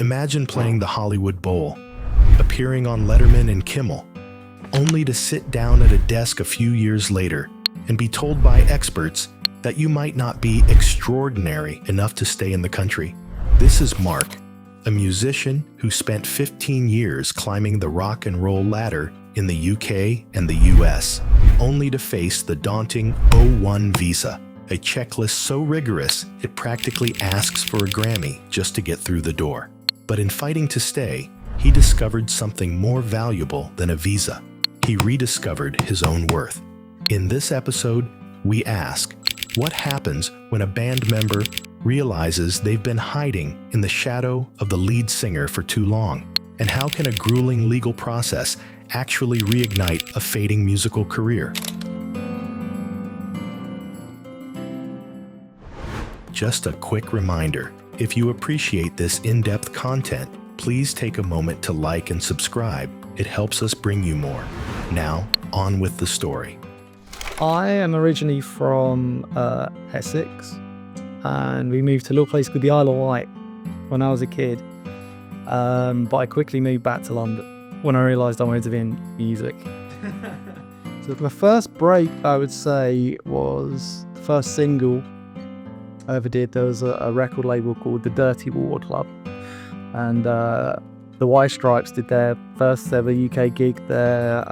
Imagine playing the Hollywood Bowl, appearing on Letterman and Kimmel, only to sit down at a desk a few years later and be told by experts that you might not be extraordinary enough to stay in the country. This is Marc, a musician who spent 15 years climbing the rock and roll ladder in the UK and the US, only to face the daunting O1 visa, a checklist so rigorous it practically asks for a Grammy just to get through the door. But in fighting to stay, he discovered something more valuable than a visa. He rediscovered his own worth. In this episode, we ask, what happens when a band member realizes they've been hiding in the shadow of the lead singer for too long? And how can a grueling legal process actually reignite a fading musical career? Just a quick reminder, if you appreciate this in-depth content, please take a moment to like and subscribe. It helps us bring you more. Now, on with the story. I am originally from Essex, and we moved to a little place called the Isle of Wight when I was a kid. But I quickly moved back to London when I realised I wanted to be in music. So my first break, I would say, was the first single I ever did. There was a record label called the Dirty Water Club, and the White Stripes did their first ever UK gig there.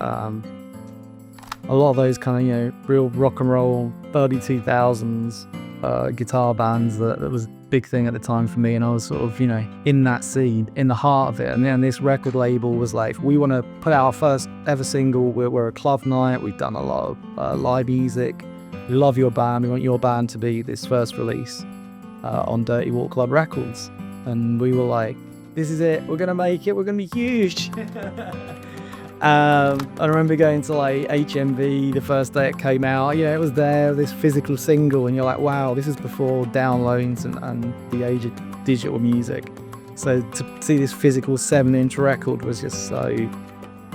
A lot of those kind of, real rock and roll early 2000s guitar bands that was a big thing at the time for me, and I was sort of, in that scene, in the heart of it. And then this record label was like, we want to put out our first ever single. We're a club night. We've done a lot of live music. We love your band. We want your band to be this first release on Dirty Water Club Records. And we were like, this is it. We're going to make it. We're going to be huge. I remember going to like HMV the first day it came out. It was there, this physical single, and you're like, wow, this is before downloads and the age of digital music. So to see this physical 7-inch record was just so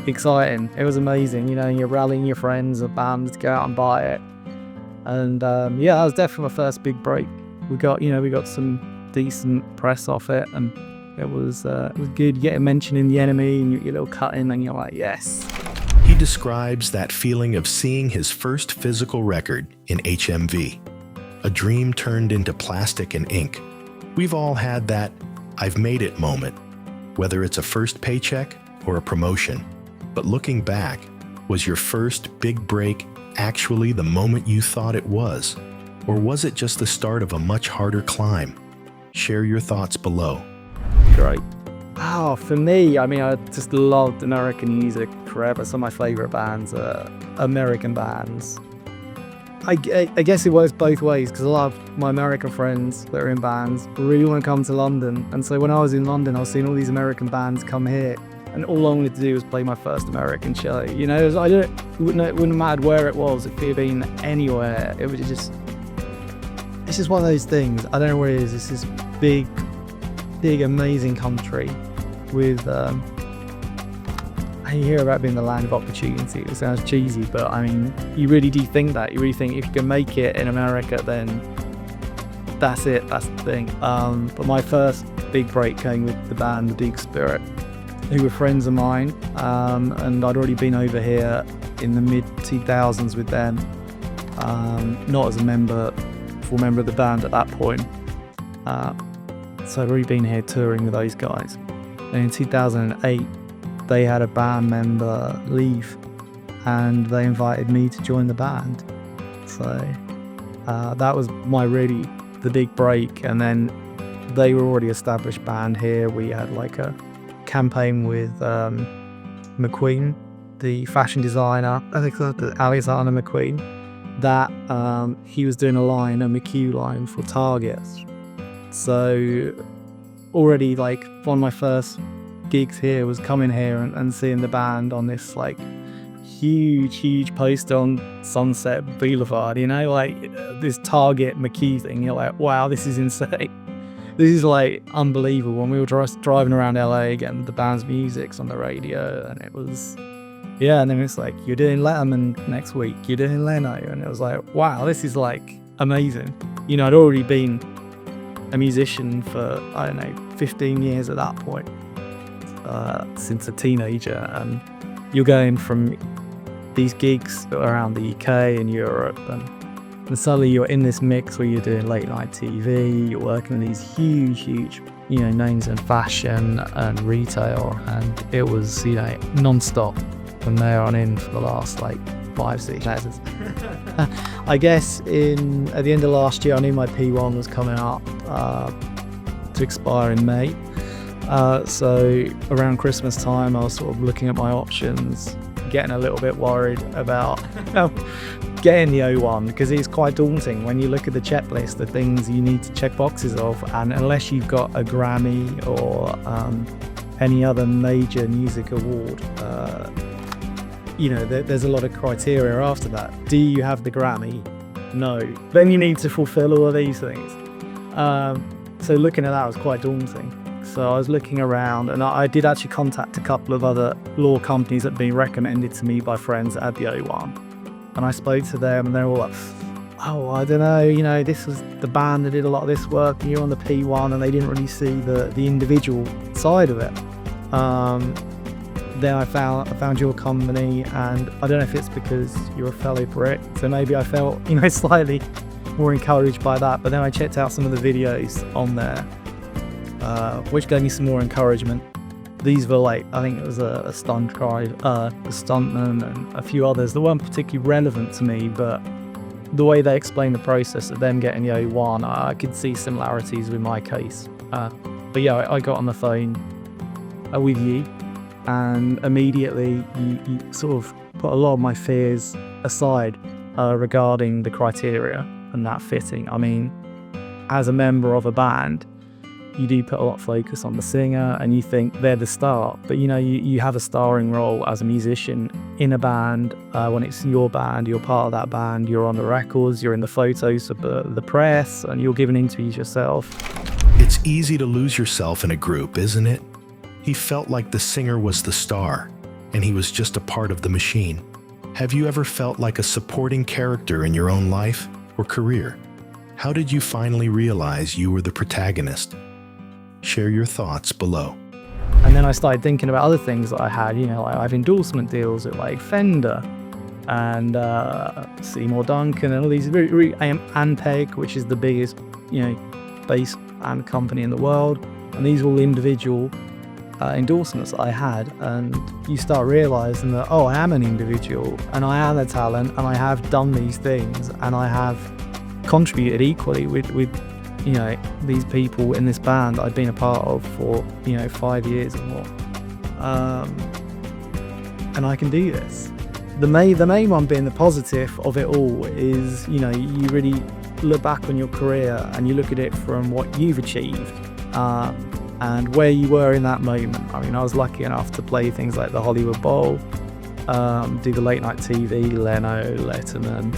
exciting. It was amazing, you're rallying your friends and bands to go out and buy it. And that was definitely my first big break. We got some decent press off it, and it was good. You get a mention in The Enemy and your little cut in, and you're like, yes. He describes that feeling of seeing his first physical record in HMV, a dream turned into plastic and ink. We've all had that I've made it moment, whether it's a first paycheck or a promotion. But looking back, was your first big break actually the moment you thought it was? Or was it just the start of a much harder climb? Share your thoughts below. Great. For me, I just loved American music forever. Some of my favourite bands are American bands. I guess it works both ways, because a lot of my American friends that are in bands really want to come to London. And so when I was in London, I was seeing all these American bands come here, and all I wanted to do was play my first American show. It wouldn't have mattered where it was. It could have been anywhere. It was just, it's just one of those things. I don't know where it is. It's this big, amazing country with you hear about being the land of opportunity. It sounds cheesy, but you really do think that. You really think if you can make it in America, then that's it, that's the thing. But my first big break came with the band The Deep Spirit, who were friends of mine, and I'd already been over here in the mid-2000s with them, not as a full member of the band at that point. So I'd already been here touring with those guys. And in 2008, they had a band member leave, and they invited me to join the band. So that was the big break. And then they were already established band here. We had like a campaign with McQueen, the fashion designer, I think Alexander McQueen, that he was doing a McHugh line for Target. So already one of my first gigs here was coming here and seeing the band on this huge poster on Sunset Boulevard, this Target McHugh thing. You're like, wow, this is insane. This is unbelievable. When we were driving around LA again, the band's music's on the radio, and it was, and then it's you're doing Letterman next week, you're doing Leno, and it was wow, this is amazing. I'd already been a musician for, 15 years at that point, since a teenager, and you're going from these gigs around the UK and Europe, and suddenly you're in this mix where you're doing late night TV, you're working with these huge, names in fashion and retail, and it was, non-stop from there on in for the last 5-6 years. I guess at the end of last year, I knew my P1 was coming up to expire in May. So around Christmas time, I was sort of looking at my options, getting a little bit worried about getting the O1, because it's quite daunting when you look at the checklist, the things you need to check boxes of, and unless you've got a Grammy or any other major music award, there's a lot of criteria after that. Do you have the Grammy? No. Then you need to fulfill all of these things. So looking at that was quite daunting. So I was looking around, and I did actually contact a couple of other law companies that had been recommended to me by friends that had the O1. And I spoke to them, and they're all like, oh, I don't know, this was the band that did a lot of this work, and you're on the P1, and they didn't really see the individual side of it. Then I found your company, and I don't know if it's because you're a fellow Brit, so maybe I felt, slightly more encouraged by that. But then I checked out some of the videos on there, which gave me some more encouragement. These were I think it was a stunt drive, a stuntman, and a few others that weren't particularly relevant to me, but the way they explained the process of them getting the O1, I could see similarities with my case. But yeah, I got on the phone with you, and immediately you sort of put a lot of my fears aside regarding the criteria and that fitting. I mean, as a member of a band, you do put a lot of focus on the singer, and you think they're the star, but you have a starring role as a musician in a band. When it's your band, you're part of that band, you're on the records, you're in the photos of the press, and you're giving interviews yourself. It's easy to lose yourself in a group, isn't it? He felt like the singer was the star, and he was just a part of the machine. Have you ever felt like a supporting character in your own life or career? How did you finally realize you were the protagonist? Share your thoughts below. And then I started thinking about other things that I had, I have endorsement deals with Fender and Seymour Duncan and all these, and Peg, which is the biggest, bass band company in the world. And these are all individual endorsements that I had. And you start realizing that, I am an individual, and I am a talent, and I have done these things, and I have contributed equally with these people in this band that I've been a part of for 5 years or more, and I can do this. The main one being the positive of it all is you really look back on your career and you look at it from what you've achieved and where you were in that moment. I mean, I was lucky enough to play things like the Hollywood Bowl, do the late night TV, Leno, Letterman,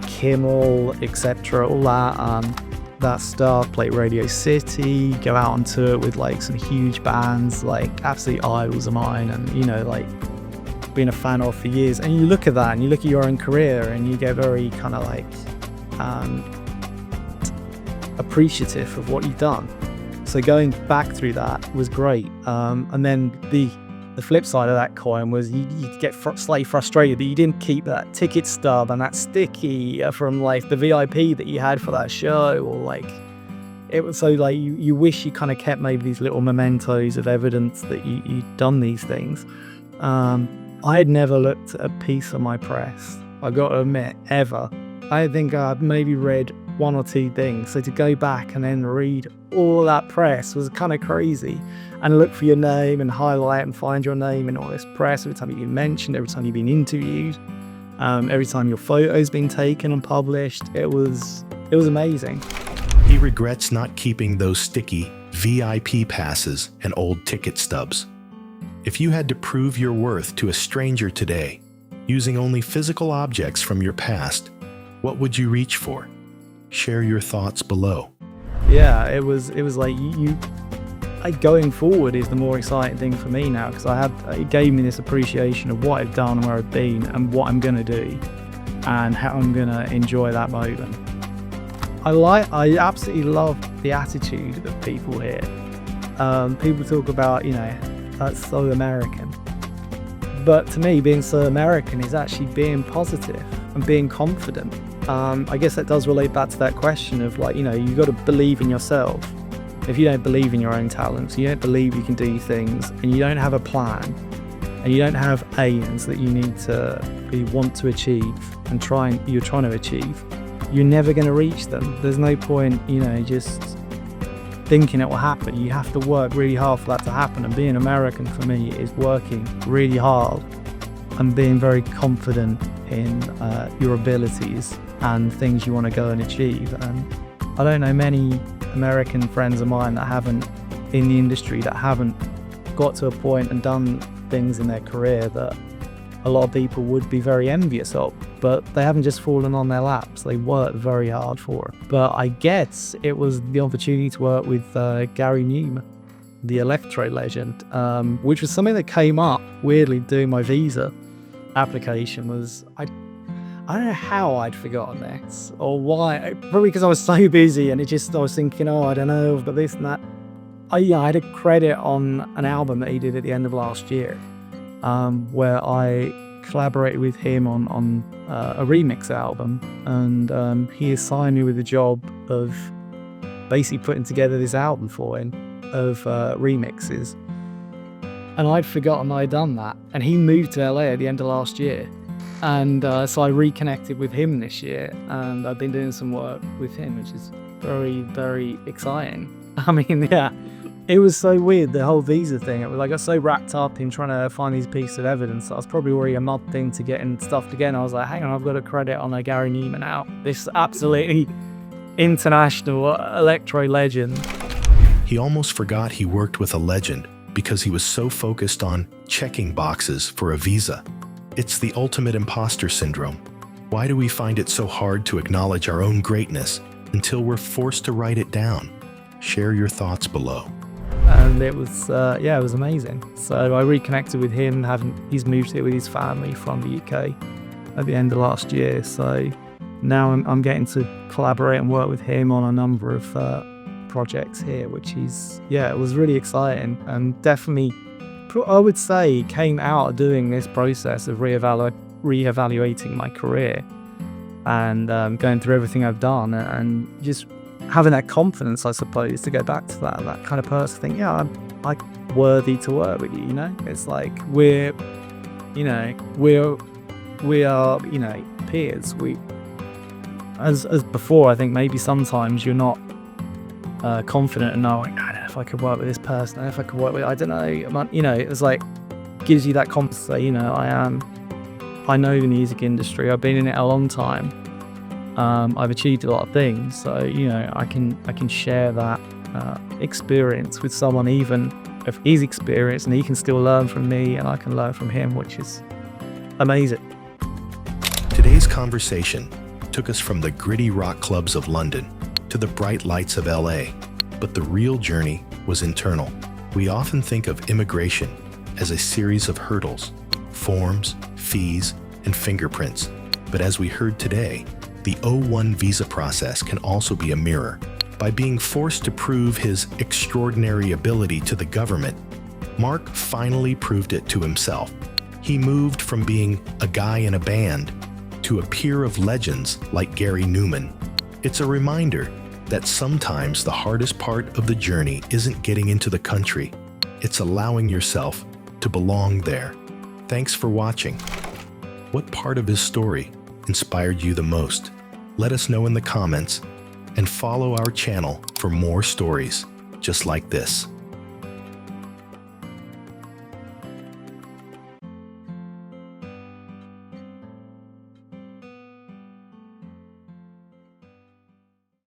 Kimmel, etc. All that stuff, play Radio City, go out on tour with some huge bands, absolute idols of mine, and being a fan of for years. And you look at that and you look at your own career and you get very kind of appreciative of what you've done. So going back through that was great. And then the flip side of that coin was you get slightly frustrated that you didn't keep that ticket stub and that sticky from the VIP that you had for that show, or it was so you wish you kind of kept maybe these little mementos of evidence that you'd done these things. I had never looked at a piece of my press, I got to admit, ever. I think I'd maybe read one or two things. So to go back and then read all that press was kind of crazy, and look for your name and highlight and find your name in all this press every time you've been mentioned, every time you've been interviewed, every time your photo's been taken and published. It was amazing. He regrets not keeping those sticky VIP passes and old ticket stubs. If you had to prove your worth to a stranger today, using only physical objects from your past, what would you reach for? Share your thoughts below. Yeah, it was going forward is the more exciting thing for me now, because it gave me this appreciation of what I've done, where I've been, and what I'm going to do, and how I'm going to enjoy that moment. I absolutely love the attitude of people here. People talk about, that's so American. But to me, being so American is actually being positive and being confident. I guess that does relate back to that question of you got to believe in yourself. If you don't believe in your own talents, you don't believe you can do things, and you don't have a plan, and you don't have aims that you want to achieve and you're trying to achieve, you're never going to reach them. There's no point, just thinking it will happen. You have to work really hard for that to happen. And being American for me is working really hard and being very confident in your abilities and things you want to go and achieve. And I don't know many American friends of mine that haven't, in the industry, that haven't got to a point and done things in their career that a lot of people would be very envious of, but they haven't just fallen on their laps. They worked very hard for it. But I guess it was the opportunity to work with Gary Numan, the electro legend, which was something that came up weirdly doing my visa application. I don't know how I'd forgotten this or why, probably because I was so busy and I was thinking, I don't know, but this and that. I had a credit on an album that he did at the end of last year, where I collaborated with him on a remix album, and he assigned me with the job of basically putting together this album for him of remixes. And I'd forgotten I'd done that, and he moved to LA at the end of last year, and so I reconnected with him this year, and I've been doing some work with him, which is very, very exciting. I mean, yeah. It was so weird, the whole visa thing. It was I got so wrapped up in trying to find these pieces of evidence. I was probably already a month into getting stuff together. I was like, hang on, I've got a credit on a Gary Numan now. This absolutely international electro legend. He almost forgot he worked with a legend because he was so focused on checking boxes for a visa. It's the ultimate imposter syndrome. Why do we find it so hard to acknowledge our own greatness until we're forced to write it down? Share your thoughts below. And it was, it was amazing. So I reconnected with him. He's moved here with his family from the UK at the end of last year. So now I'm getting to collaborate and work with him on a number of projects here, which is, it was really exciting, and definitely, I would say, came out of doing this process of reevaluating my career and going through everything I've done, and just having that confidence, I suppose, to go back to that kind of person, think, I'm like worthy to work with you. It's like we are peers. We, as before, I think maybe sometimes you're not confident in knowing, I don't know if I could work with this person, if I could work with, I don't know, it's like gives you that confidence. So, I know the music industry. I've been in it a long time. I've achieved a lot of things, so I can share that experience with someone, even of his experience, and he can still learn from me, and I can learn from him, which is amazing. Today's conversation took us from the gritty rock clubs of London to the bright lights of LA, but the real journey was internal. We often think of immigration as a series of hurdles, forms, fees, and fingerprints, but as we heard today, the O1 visa process can also be a mirror. By being forced to prove his extraordinary ability to the government, Marc finally proved it to himself. He moved from being a guy in a band to a peer of legends like Gary Numan. It's a reminder that sometimes the hardest part of the journey isn't getting into the country, it's allowing yourself to belong there. Thanks for watching. What part of his story inspired you the most? Let us know in the comments, and follow our channel for more stories just like this.